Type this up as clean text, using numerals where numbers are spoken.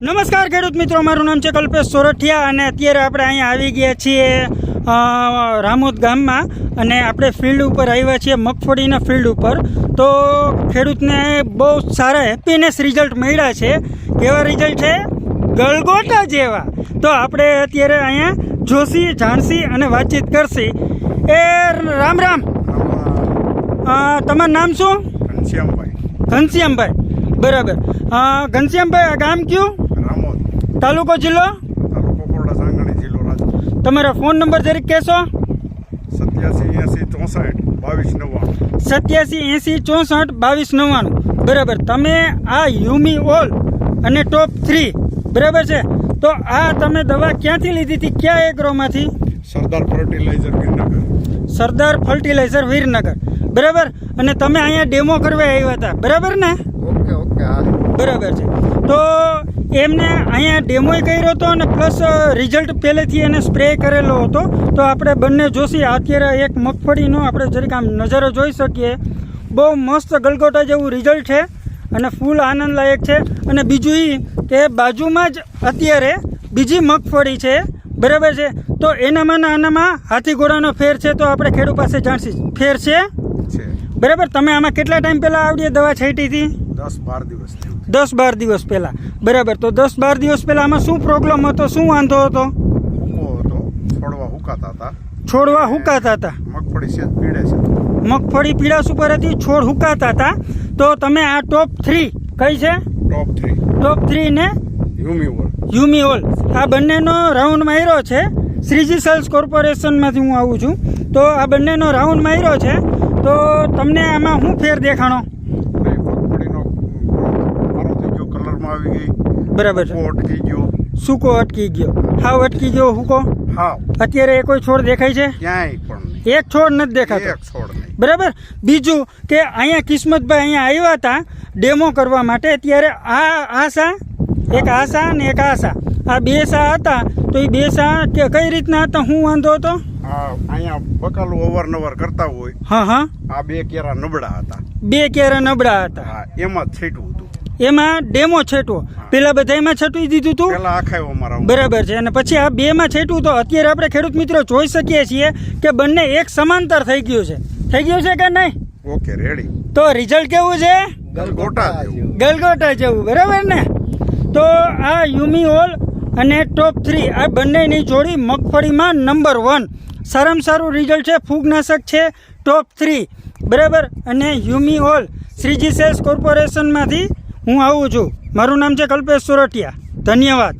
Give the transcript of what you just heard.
નમસ્કાર ખેડૂત મિત્રો, મારું નામ છે કલ્પેશ સોરઠિયા અને અત્યારે આપણે અહીંયા આવી ગયા છીએ રામોદ ગામમાં અને આપણે ફિલ્ડ ઉપર આવ્યા છીએ મગફળીના ફિલ્ડ ઉપર। તો ખેડૂતને બહુ સારા હેપીનેસ રિઝલ્ટ મળ્યા છે। કેવા રિઝલ્ટ છે? ગલગોટા જેવા। તો આપણે અત્યારે અહીંયા જોશી જાણસી અને વાતચીત કરશી। એ રામ રામ, તમારું નામ શું? ઘનશ્યામભાઈ, બરાબર। ઘનશ્યામભાઈ, આ ગામ કયું? તાલુકો જિલ્લો? તમારા ફોન નંબર જરીક કહેશો? 8780642299। બરાબર। તમે આ યુમી ઓલ અને ટોપ 3 બરાબર છે, તો આ તમે દવા ક્યાંથી લીધી હતી? ક્યાં એગ્રોમાંથી? સરદાર ફર્ટિલાઇઝર વિરનગર। સરદાર ફર્ટિલાઇઝર વિરનગર, બરાબર। અને તમે અહીંયા ડેમો કરવા આવ્યા હતા, બરાબર ને? ઓકે ઓકે, હા બરાબર છે। તો એમને અહીંયા ડેમોય કર્યો હતો અને પ્લસ રિઝલ્ટ પહેલેથી એને સ્પ્રે કરેલો હતો। તો આપણે બંને જોશી। અત્યારે એક મગફળીનો આપણે જરીક આમ નજારો જોઈ શકીએ। બહુ મસ્ત ગલગોટા જેવું રિઝલ્ટ છે અને ફૂલ આનંદલાયક છે। અને બીજું એ કે બાજુમાં જ અત્યારે બીજી મગફળી છે, બરાબર છે। તો એનામાં ને આનામાં હાથી ઘોડાનો ફેર છે, તો આપણે ખેડૂત પાસે જાણશી ફેર છે, બરાબર। તમે આમાં કેટલા ટાઈમ પહેલાં આવડી દવા છાંટી હતી? 10-12 દિવસ પહેલાં, બરાબર। તો 10-12 દિવસ પહેલાં આમાં શું પ્રોબ્લેમ હતો, શું વાંધો હતો? છોડવા હુકાતા હતા। મગફળી પીળાશ ઉપર હતી, છોડ હુકાતા હતા। તો તમે આ ટોપ 3 કઈ છે? ટોપ 3 ને યુમી ઓલ આ બંનેનો રાઉન્ડ માર્યો છે। શ્રીજી સેલ્સ કોર્પોરેશનમાંથી હું આવું છું। તો આ બંનેનો રાઉન્ડ માર્યો છે, તો તમને આમાં શું ફેર દેખાણો? બરાબર છે। સૂકો અટકી ગયો, હાવ અટકી ગયો સૂકો? અત્યારે કોઈ છોડ દેખાય છે? એક છોડ નથી દેખાતો, બરાબર। બીજું કે અહીંયા કિસ્મતભાઈ અહીંયા આવ્યા હતા ડેમો કરવા માટે, ત્યારે આ આશા, એક આશા અને એક આશા, આ બે સા હતા। તો એ બે સા કે કઈ રીતના હતા, શું વાંધો હતો? અહીંયા બકાલું અવારનવાર કરતા હોય, હા, આ બે કેરા નબળા હતા, એમાં છેટવું હતું, એમાં ડેમો છેટવો। પેલા બધામાં છટવી દીધું હતું, બરાબર છે। અને પછી આ બે માં છેટવું। તો અત્યારે આપણે ખેડૂત મિત્રો જોઈ શકીએ છીએ કે બંને એક સમાંતર થઈ ગયું છે કે નહીં? Okay, ready. તો રિઝલ્ટ કેવું છે? ગલગોટા જેવું, બરાબર ને? તો આ યુમી ઓલ અને ટોપ 3 આ બંનેની જોડી મગફળીમાં નંબર 1 સારામાં સારું રિઝલ્ટ છે। ફૂગનાશક છે ટોપ 3, બરાબર। અને યુમી ઓલ શ્રીજી સેલ્સ કોર્પોરેશનમાંથી હું આવું છું। મારું નામ છે કલ્પેશ સોરઠિયા। ધન્યવાદ।